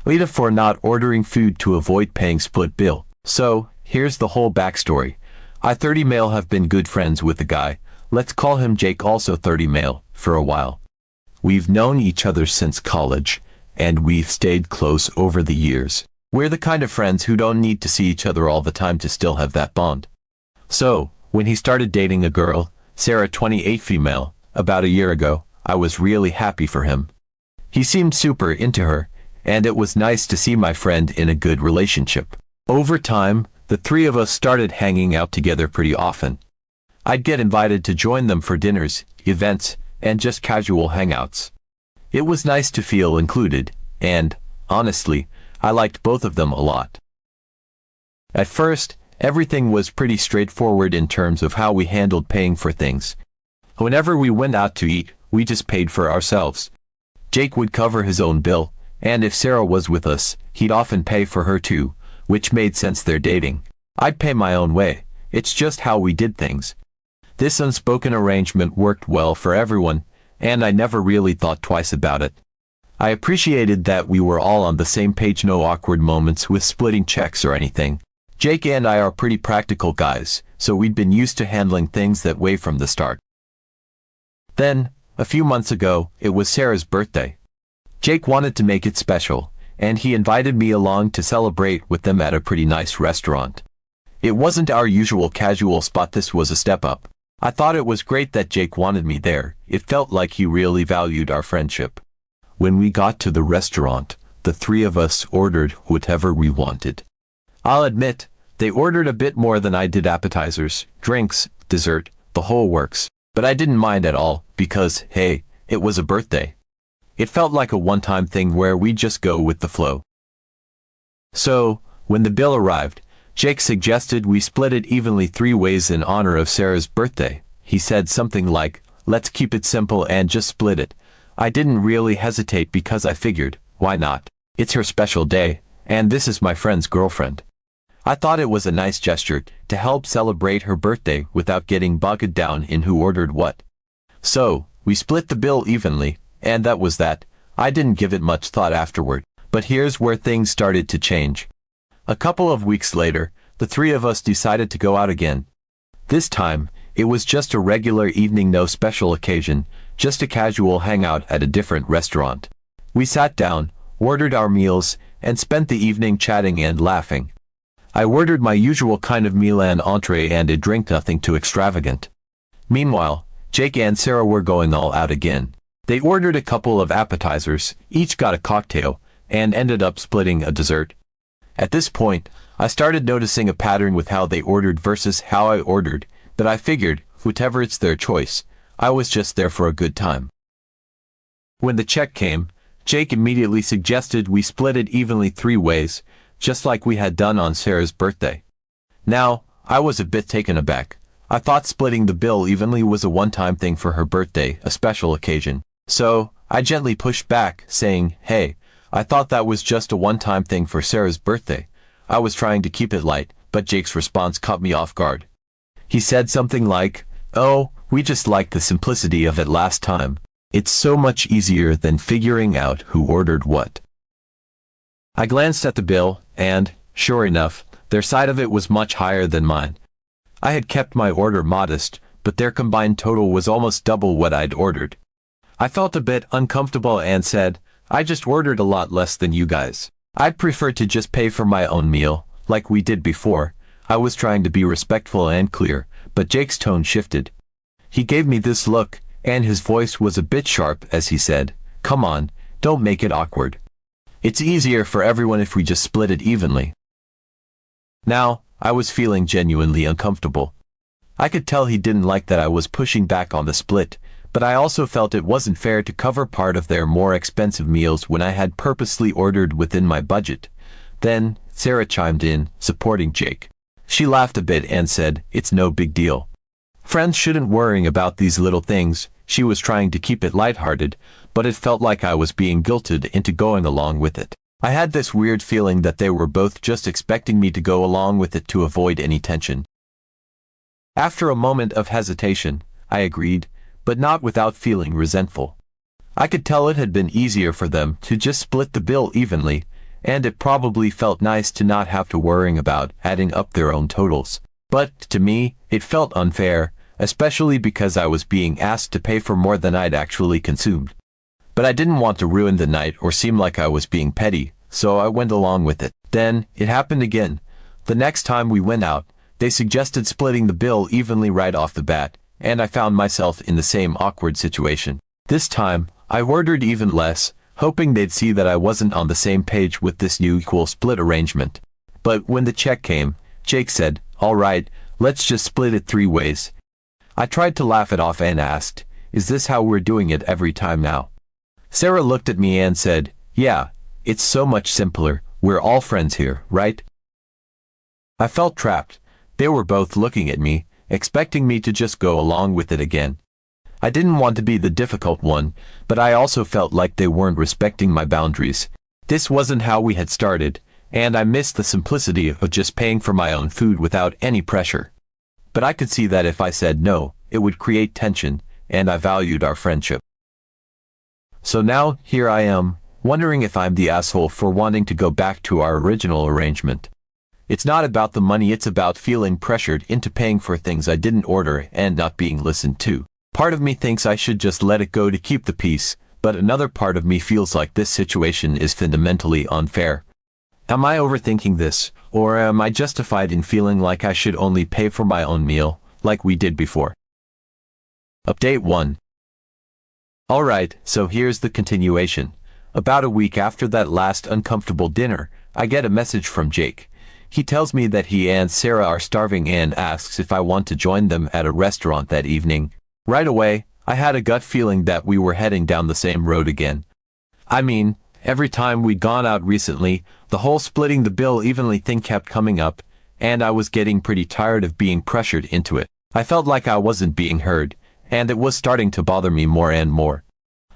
AITA for not ordering food to avoid paying split bill. So, here's the whole backstory. I 30 male have been good friends with the guy, let's call him Jake, also 30 male, for a while. We've known each other since college, and we've stayed close over the years. We're the kind of friends who don't need to see each other all the time to still have that bond. So, when he started dating a girl, Sarah 28 female, about a year ago, I was really happy for him. He seemed super into her, and it was nice to see my friend in a good relationship. Over time, the three of us started hanging out together pretty often. I'd get invited to join them for dinners, events, and just casual hangouts. It was nice to feel included, and, honestly, I liked both of them a lot. At first, everything was pretty straightforward in terms of how we handled paying for things. Whenever we went out to eat, we just paid for ourselves. Jake would cover his own bill, and if Sarah was with us, he'd often pay for her too, which made sense, they're dating. I'd pay my own way, it's just how we did things. This unspoken arrangement worked well for everyone, and I never really thought twice about it. I appreciated that we were all on the same page, no awkward moments with splitting checks or anything. Jake and I are pretty practical guys, so we'd been used to handling things that way from the start. Then, a few months ago, it was Sarah's birthday. Jake wanted to make it special, and he invited me along to celebrate with them at a pretty nice restaurant. It wasn't our usual casual spot, this was a step up. I thought it was great that Jake wanted me there, it felt like he really valued our friendship. When we got to the restaurant, the three of us ordered whatever we wanted. I'll admit, they ordered a bit more than I did: appetizers, drinks, dessert, the whole works. But I didn't mind at all, because, hey, it was a birthday. It felt like a one-time thing where we just go with the flow. So, when the bill arrived, Jake suggested we split it evenly 3 ways in honor of Sarah's birthday. He said something like, let's keep it simple and just split it. I didn't really hesitate because I figured, why not? It's her special day, and this is my friend's girlfriend. I thought it was a nice gesture to help celebrate her birthday without getting bogged down in who ordered what. So, we split the bill evenly, and that was that. I didn't give it much thought afterward. But here's where things started to change. A couple of weeks later, the three of us decided to go out again. This time, it was just a regular evening, no special occasion, just a casual hangout at a different restaurant. We sat down, ordered our meals, and spent the evening chatting and laughing. I ordered my usual kind of meal, an entree and a drink, nothing too extravagant. Meanwhile, Jake and Sarah were going all out again. They ordered a couple of appetizers, each got a cocktail, and ended up splitting a dessert. At this point, I started noticing a pattern with how they ordered versus how I ordered, but I figured, whatever, it's their choice. I was just there for a good time. When the check came, Jake immediately suggested we split it evenly 3 ways, just like we had done on Sarah's birthday. Now, I was a bit taken aback. I thought splitting the bill evenly was a one-time thing for her birthday, a special occasion. So, I gently pushed back, saying, hey, I thought that was just a one-time thing for Sarah's birthday. I was trying to keep it light, but Jake's response caught me off guard. He said something like, oh, we just liked the simplicity of it last time. It's so much easier than figuring out who ordered what. I glanced at the bill, and, sure enough, their side of it was much higher than mine. I had kept my order modest, but their combined total was almost double what I'd ordered. I felt a bit uncomfortable and said, I just ordered a lot less than you guys. I'd prefer to just pay for my own meal, like we did before. I was trying to be respectful and clear, but Jake's tone shifted. He gave me this look, and his voice was a bit sharp as he said, come on, don't make it awkward. It's easier for everyone if we just split it evenly. Now, I was feeling genuinely uncomfortable. I could tell he didn't like that I was pushing back on the split, but I also felt it wasn't fair to cover part of their more expensive meals when I had purposely ordered within my budget. Then, Sarah chimed in, supporting Jake. She laughed a bit and said, it's no big deal. Friends shouldn't worry about these little things. She was trying to keep it lighthearted, but it felt like I was being guilted into going along with it. I had this weird feeling that they were both just expecting me to go along with it to avoid any tension. After a moment of hesitation, I agreed, but not without feeling resentful. I could tell it had been easier for them to just split the bill evenly, and it probably felt nice to not have to worrying about adding up their own totals. But, to me, it felt unfair, especially because I was being asked to pay for more than I'd actually consumed. But I didn't want to ruin the night or seem like I was being petty, so I went along with it. Then, it happened again. The next time we went out, they suggested splitting the bill evenly right off the bat, and I found myself in the same awkward situation. This time, I ordered even less, hoping they'd see that I wasn't on the same page with this new equal split arrangement. But when the check came, Jake said, "All right, let's just split it 3 ways." I tried to laugh it off and asked, "Is this how we're doing it every time now?" Sarah looked at me and said, "Yeah, it's so much simpler. We're all friends here, right?" I felt trapped. They were both looking at me, expecting me to just go along with it again. I didn't want to be the difficult one, but I also felt like they weren't respecting my boundaries. This wasn't how we had started, and I missed the simplicity of just paying for my own food without any pressure. But I could see that if I said no, it would create tension, and I valued our friendship. So now, here I am, wondering if I'm the asshole for wanting to go back to our original arrangement. It's not about the money, it's about feeling pressured into paying for things I didn't order and not being listened to. Part of me thinks I should just let it go to keep the peace, but another part of me feels like this situation is fundamentally unfair. Am I overthinking this, or am I justified in feeling like I should only pay for my own meal, like we did before? Update 1. Alright, so here's the continuation. About a week after that last uncomfortable dinner, I get a message from Jake. He tells me that he and Sarah are starving and asks if I want to join them at a restaurant that evening. Right away, I had a gut feeling that we were heading down the same road again. I mean, every time we'd gone out recently, the whole splitting the bill evenly thing kept coming up, and I was getting pretty tired of being pressured into it. I felt like I wasn't being heard, and it was starting to bother me more and more.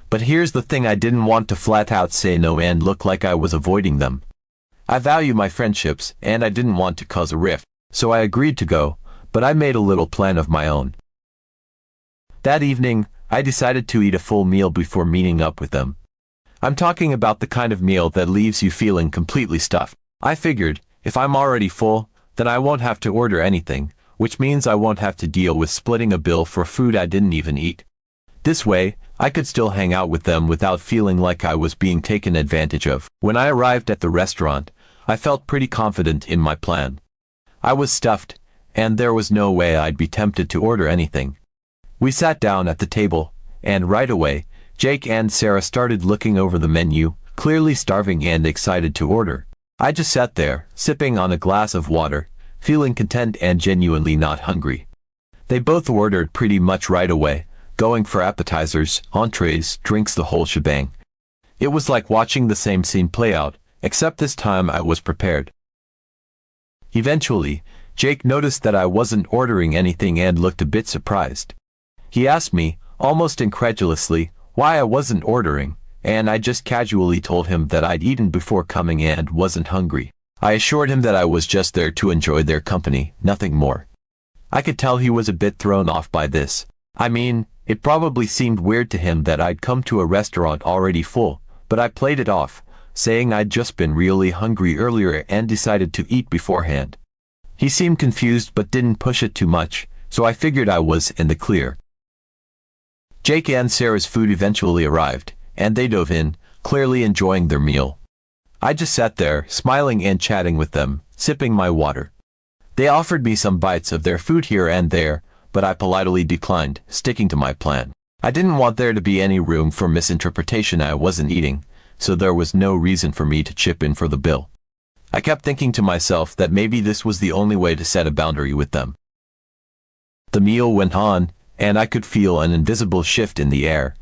But here's the thing, I didn't want to flat out say no and look like I was avoiding them. I value my friendships, and I didn't want to cause a rift, so I agreed to go, but I made a little plan of my own. That evening, I decided to eat a full meal before meeting up with them. I'm talking about the kind of meal that leaves you feeling completely stuffed. I figured, if I'm already full, then I won't have to order anything, which means I won't have to deal with splitting a bill for food I didn't even eat. This way, I could still hang out with them without feeling like I was being taken advantage of. When I arrived at the restaurant, I felt pretty confident in my plan. I was stuffed, and there was no way I'd be tempted to order anything. We sat down at the table, and right away, Jake and Sarah started looking over the menu, clearly starving and excited to order. I just sat there, sipping on a glass of water, feeling content and genuinely not hungry. They both ordered pretty much right away, going for appetizers, entrees, drinks, the whole shebang. It was like watching the same scene play out, except this time I was prepared. Eventually, Jake noticed that I wasn't ordering anything and looked a bit surprised. He asked me, almost incredulously, why I wasn't ordering, and I just casually told him that I'd eaten before coming and wasn't hungry. I assured him that I was just there to enjoy their company, nothing more. I could tell he was a bit thrown off by this. I mean, it probably seemed weird to him that I'd come to a restaurant already full, but I played it off, saying I'd just been really hungry earlier and decided to eat beforehand. He seemed confused but didn't push it too much, so I figured I was in the clear. Jake and Sarah's food eventually arrived, and they dove in, clearly enjoying their meal. I just sat there, smiling and chatting with them, sipping my water. They offered me some bites of their food here and there, but I politely declined, sticking to my plan. I didn't want there to be any room for misinterpretation. I wasn't eating, so there was no reason for me to chip in for the bill. I kept thinking to myself that maybe this was the only way to set a boundary with them. The meal went on, and I could feel an invisible shift in the air.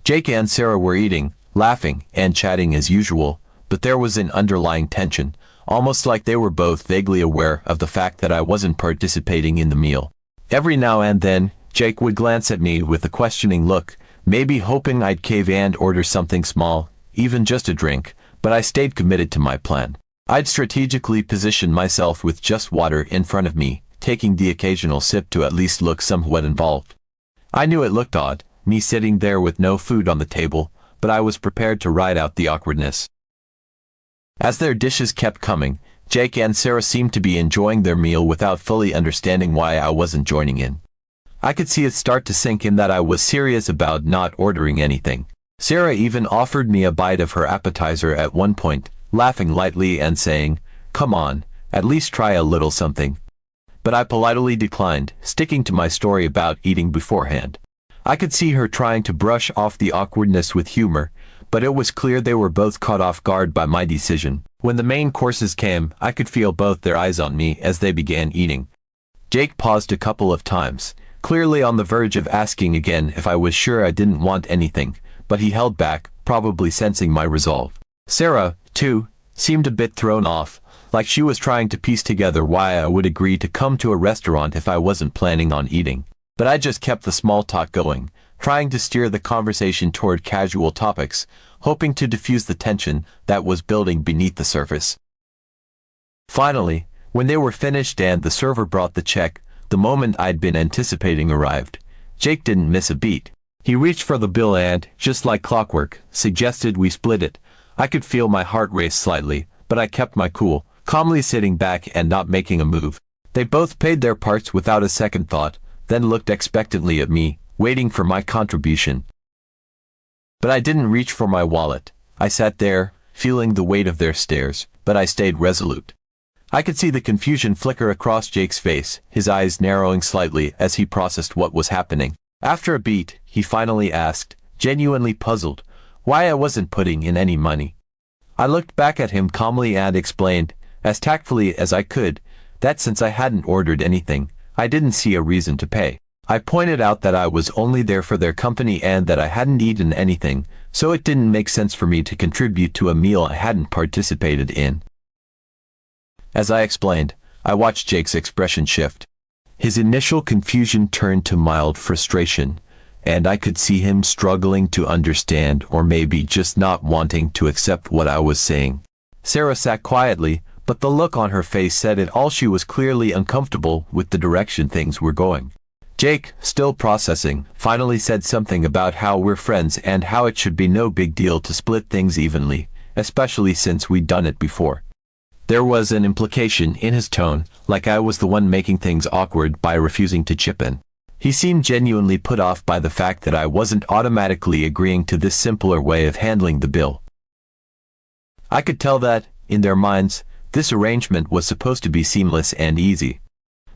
Jake and Sarah were eating, laughing, and chatting as usual, but there was an underlying tension, almost like they were both vaguely aware of the fact that I wasn't participating in the meal. Every now and then, Jake would glance at me with a questioning look, maybe hoping I'd cave and order something small, even just a drink, but I stayed committed to my plan. I'd strategically position myself with just water in front of me, taking the occasional sip to at least look somewhat involved. I knew it looked odd, me sitting there with no food on the table, but I was prepared to ride out the awkwardness. As their dishes kept coming, Jake and Sarah seemed to be enjoying their meal without fully understanding why I wasn't joining in. I could see it start to sink in that I was serious about not ordering anything. Sarah even offered me a bite of her appetizer at one point, laughing lightly and saying, "Come on, at least try a little something." But I politely declined, sticking to my story about eating beforehand. I could see her trying to brush off the awkwardness with humor, but it was clear they were both caught off guard by my decision. When the main courses came, I could feel both their eyes on me as they began eating. Jake paused a couple of times, clearly on the verge of asking again if I was sure I didn't want anything, but he held back, probably sensing my resolve. Sarah, too, seemed a bit thrown off, like she was trying to piece together why I would agree to come to a restaurant if I wasn't planning on eating. But I just kept the small talk going, trying to steer the conversation toward casual topics, hoping to diffuse the tension that was building beneath the surface. Finally, when they were finished and the server brought the check, the moment I'd been anticipating arrived. Jake didn't miss a beat. He reached for the bill and, just like clockwork, suggested we split it. I could feel my heart race slightly, but I kept my cool, calmly sitting back and not making a move. They both paid their parts without a second thought, then looked expectantly at me, waiting for my contribution. But I didn't reach for my wallet. I sat there, feeling the weight of their stares, but I stayed resolute. I could see the confusion flicker across Jake's face, his eyes narrowing slightly as he processed what was happening. After a beat, he finally asked, genuinely puzzled, why I wasn't putting in any money. I looked back at him calmly and explained, as tactfully as I could, that since I hadn't ordered anything, I didn't see a reason to pay. I pointed out that I was only there for their company and that I hadn't eaten anything, so it didn't make sense for me to contribute to a meal I hadn't participated in. As I explained, I watched Jake's expression shift. His initial confusion turned to mild frustration, and I could see him struggling to understand or maybe just not wanting to accept what I was saying. Sarah sat quietly, but the look on her face said it all. She was clearly uncomfortable with the direction things were going. Jake, still processing, finally said something about how we're friends and how it should be no big deal to split things evenly, especially since we'd done it before. There was an implication in his tone, like I was the one making things awkward by refusing to chip in. He seemed genuinely put off by the fact that I wasn't automatically agreeing to this simpler way of handling the bill. I could tell that, in their minds, this arrangement was supposed to be seamless and easy.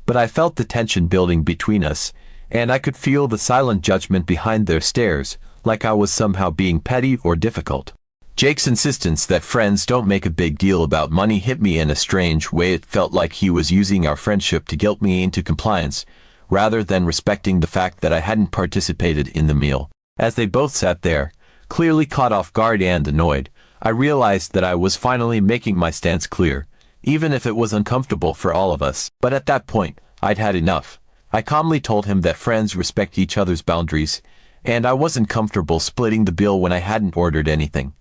But I felt the tension building between us, and I could feel the silent judgment behind their stares, like I was somehow being petty or difficult. Jake's insistence that friends don't make a big deal about money hit me in a strange way. It felt like he was using our friendship to guilt me into compliance, rather than respecting the fact that I hadn't participated in the meal. As they both sat there, clearly caught off guard and annoyed, I realized that I was finally making my stance clear, even if it was uncomfortable for all of us. But at that point, I'd had enough. I calmly told him that friends respect each other's boundaries, and I wasn't comfortable splitting the bill when I hadn't ordered anything.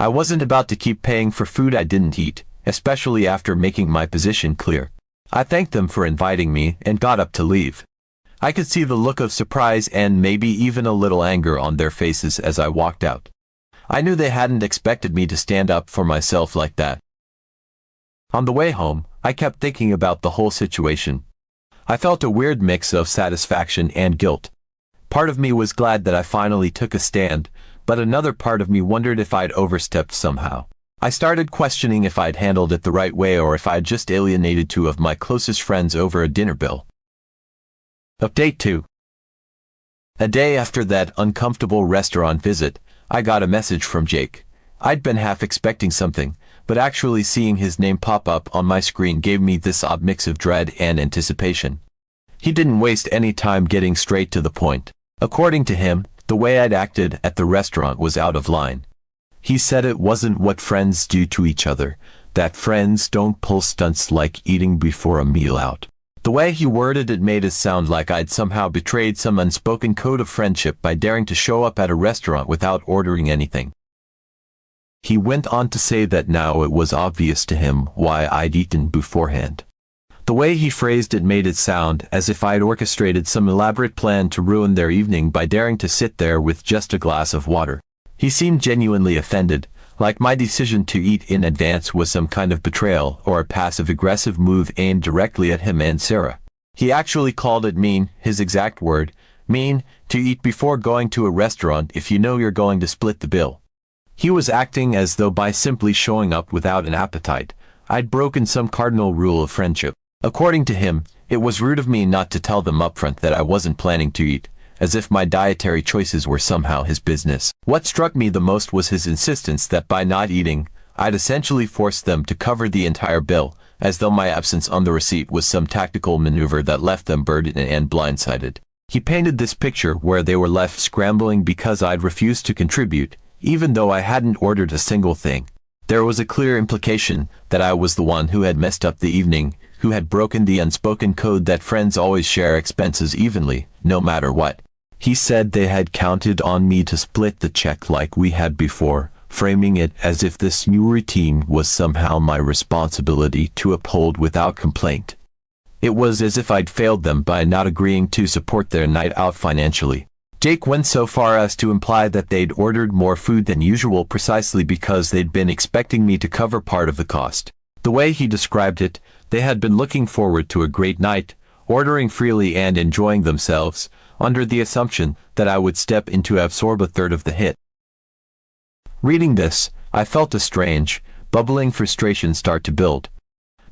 I wasn't about to keep paying for food I didn't eat, especially after making my position clear. I thanked them for inviting me and got up to leave. I could see the look of surprise and maybe even a little anger on their faces as I walked out. I knew they hadn't expected me to stand up for myself like that. On the way home, I kept thinking about the whole situation. I felt a weird mix of satisfaction and guilt. Part of me was glad that I finally took a stand, but another part of me wondered if I'd overstepped somehow. I started questioning if I'd handled it the right way or if I'd just alienated two of my closest friends over a dinner bill. Update 2. A day after that uncomfortable restaurant visit, I got a message from Jake. I'd been half expecting something, but actually seeing his name pop up on my screen gave me this odd mix of dread and anticipation. He didn't waste any time getting straight to the point. According to him, the way I'd acted at the restaurant was out of line. He said it wasn't what friends do to each other, that friends don't pull stunts like eating before a meal out. The way he worded it made it sound like I'd somehow betrayed some unspoken code of friendship by daring to show up at a restaurant without ordering anything. He went on to say that now it was obvious to him why I'd eaten beforehand. The way he phrased it made it sound as if I'd orchestrated some elaborate plan to ruin their evening by daring to sit there with just a glass of water. He seemed genuinely offended, Like my decision to eat in advance was some kind of betrayal or a passive-aggressive move aimed directly at him and Sarah. He actually called it mean, his exact word, mean, to eat before going to a restaurant if you know you're going to split the bill. He was acting as though by simply showing up without an appetite, I'd broken some cardinal rule of friendship. According to him, it was rude of me not to tell them upfront that I wasn't planning to eat, as if my dietary choices were somehow his business. What struck me the most was his insistence that by not eating, I'd essentially forced them to cover the entire bill, as though my absence on the receipt was some tactical maneuver that left them burdened and blindsided. He painted this picture where they were left scrambling because I'd refused to contribute, even though I hadn't ordered a single thing. There was a clear implication that I was the one who had messed up the evening, who had broken the unspoken code that friends always share expenses evenly, no matter what. He said they had counted on me to split the check like we had before, framing it as if this new routine was somehow my responsibility to uphold without complaint. It was as if I'd failed them by not agreeing to support their night out financially. Jake went so far as to imply that they'd ordered more food than usual precisely because they'd been expecting me to cover part of the cost. The way he described it, they had been looking forward to a great night, ordering freely and enjoying themselves, under the assumption that I would step in to absorb a third of the hit. Reading this, I felt a strange, bubbling frustration start to build.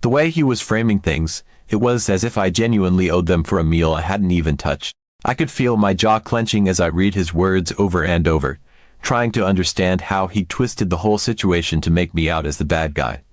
The way he was framing things, it was as if I genuinely owed them for a meal I hadn't even touched. I could feel my jaw clenching as I read his words over and over, trying to understand how he twisted the whole situation to make me out as the bad guy.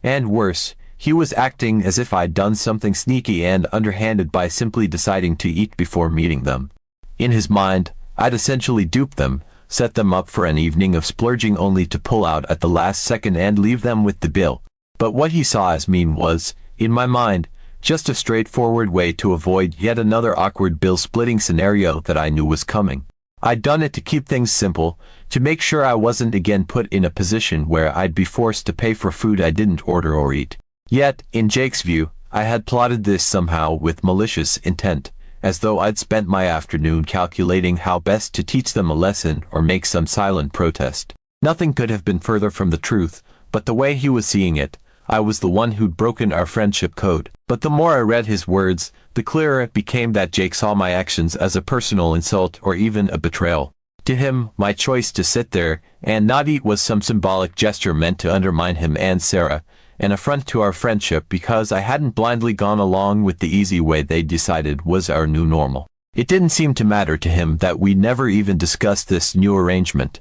And worse, he was acting as if I'd done something sneaky and underhanded by simply deciding to eat before meeting them. In his mind, I'd essentially duped them, set them up for an evening of splurging only to pull out at the last second and leave them with the bill. But what he saw as mean was, in my mind, just a straightforward way to avoid yet another awkward bill-splitting scenario that I knew was coming. I'd done it to keep things simple, to make sure I wasn't again put in a position where I'd be forced to pay for food I didn't order or eat. Yet, in Jake's view, I had plotted this somehow with malicious intent, as though I'd spent my afternoon calculating how best to teach them a lesson or make some silent protest. Nothing could have been further from the truth, but the way he was seeing it, I was the one who'd broken our friendship code. But the more I read his words, the clearer it became that Jake saw my actions as a personal insult or even a betrayal. To him, my choice to sit there and not eat was some symbolic gesture meant to undermine him and Sarah, an affront to our friendship because I hadn't blindly gone along with the easy way they decided was our new normal. It didn't seem to matter to him that we never even discussed this new arrangement.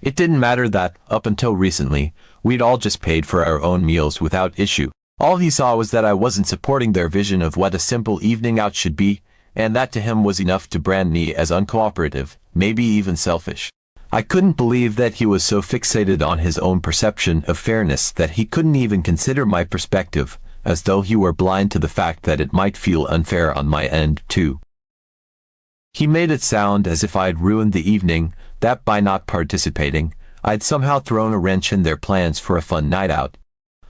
It didn't matter that, up until recently, we'd all just paid for our own meals without issue. All he saw was that I wasn't supporting their vision of what a simple evening out should be, and that to him was enough to brand me as uncooperative, maybe even selfish. I couldn't believe that he was so fixated on his own perception of fairness that he couldn't even consider my perspective, as though he were blind to the fact that it might feel unfair on my end, too. He made it sound as if I'd ruined the evening, that by not participating, I'd somehow thrown a wrench in their plans for a fun night out.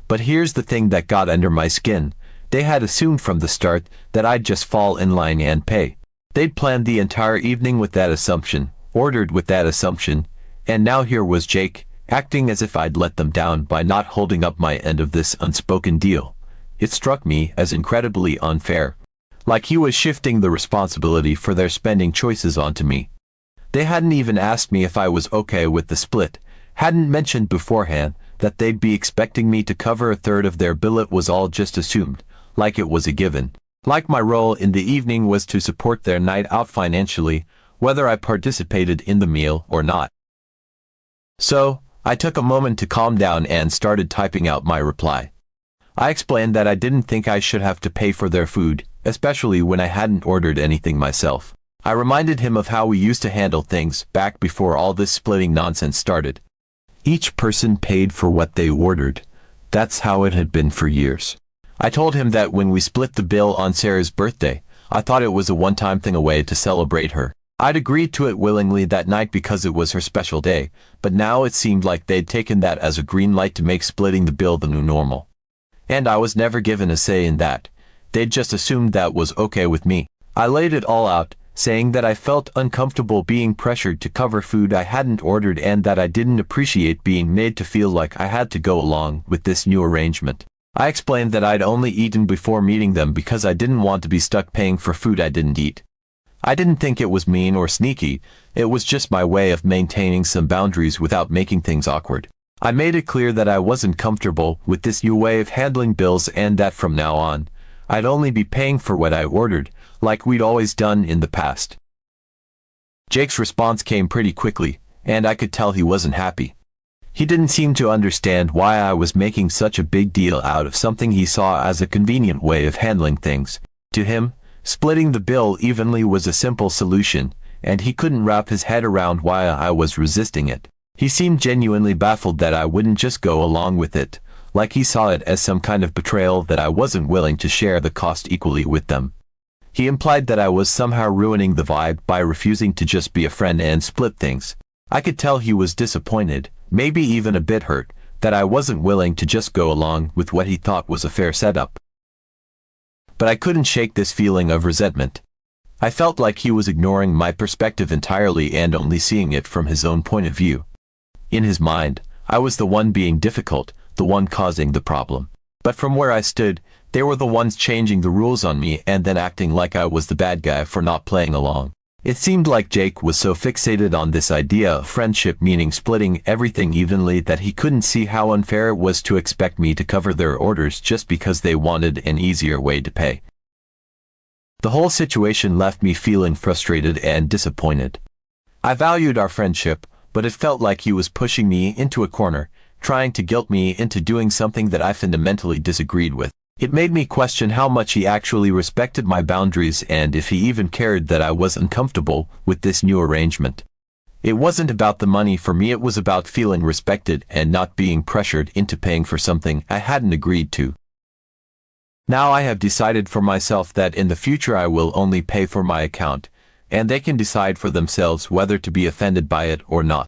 But here's the thing that got under my skin. They had assumed from the start that I'd just fall in line and pay. They'd planned the entire evening with that assumption, ordered with that assumption, and now here was Jake, acting as if I'd let them down by not holding up my end of this unspoken deal. It struck me as incredibly unfair. Like he was shifting the responsibility for their spending choices onto me. They hadn't even asked me if I was okay with the split, hadn't mentioned beforehand that they'd be expecting me to cover a third of their bill. It was all just assumed, like it was a given. Like my role in the evening was to support their night out financially, whether I participated in the meal or not. So, I took a moment to calm down and started typing out my reply. I explained that I didn't think I should have to pay for their food, especially when I hadn't ordered anything myself. I reminded him of how we used to handle things back before all this splitting nonsense started. Each person paid for what they ordered. That's how it had been for years. I told him that when we split the bill on Sarah's birthday, I thought it was a one-time thing, a way to celebrate her. I'd agreed to it willingly that night because it was her special day, but now it seemed like they'd taken that as a green light to make splitting the bill the new normal. And I was never given a say in that. They'd just assumed that was okay with me. I laid it all out, saying that I felt uncomfortable being pressured to cover food I hadn't ordered and that I didn't appreciate being made to feel like I had to go along with this new arrangement. I explained that I'd only eaten before meeting them because I didn't want to be stuck paying for food I didn't eat. I didn't think it was mean or sneaky, it was just my way of maintaining some boundaries without making things awkward. I made it clear that I wasn't comfortable with this new way of handling bills and that from now on, I'd only be paying for what I ordered, like we'd always done in the past. Jake's response came pretty quickly, and I could tell he wasn't happy. He didn't seem to understand why I was making such a big deal out of something he saw as a convenient way of handling things. To him, splitting the bill evenly was a simple solution, and he couldn't wrap his head around why I was resisting it. He seemed genuinely baffled that I wouldn't just go along with it, like he saw it as some kind of betrayal that I wasn't willing to share the cost equally with them. He implied that I was somehow ruining the vibe by refusing to just be a friend and split things. I could tell he was disappointed, maybe even a bit hurt, that I wasn't willing to just go along with what he thought was a fair setup. But I couldn't shake this feeling of resentment. I felt like he was ignoring my perspective entirely and only seeing it from his own point of view. In his mind, I was the one being difficult, the one causing the problem. But from where I stood, they were the ones changing the rules on me and then acting like I was the bad guy for not playing along. It seemed like Jake was so fixated on this idea of friendship meaning splitting everything evenly that he couldn't see how unfair it was to expect me to cover their orders just because they wanted an easier way to pay. The whole situation left me feeling frustrated and disappointed. I valued our friendship, but it felt like he was pushing me into a corner, trying to guilt me into doing something that I fundamentally disagreed with. It made me question how much he actually respected my boundaries and if he even cared that I was uncomfortable with this new arrangement. It wasn't about the money for me, it was about feeling respected and not being pressured into paying for something I hadn't agreed to. Now I have decided for myself that in the future I will only pay for my account, and they can decide for themselves whether to be offended by it or not.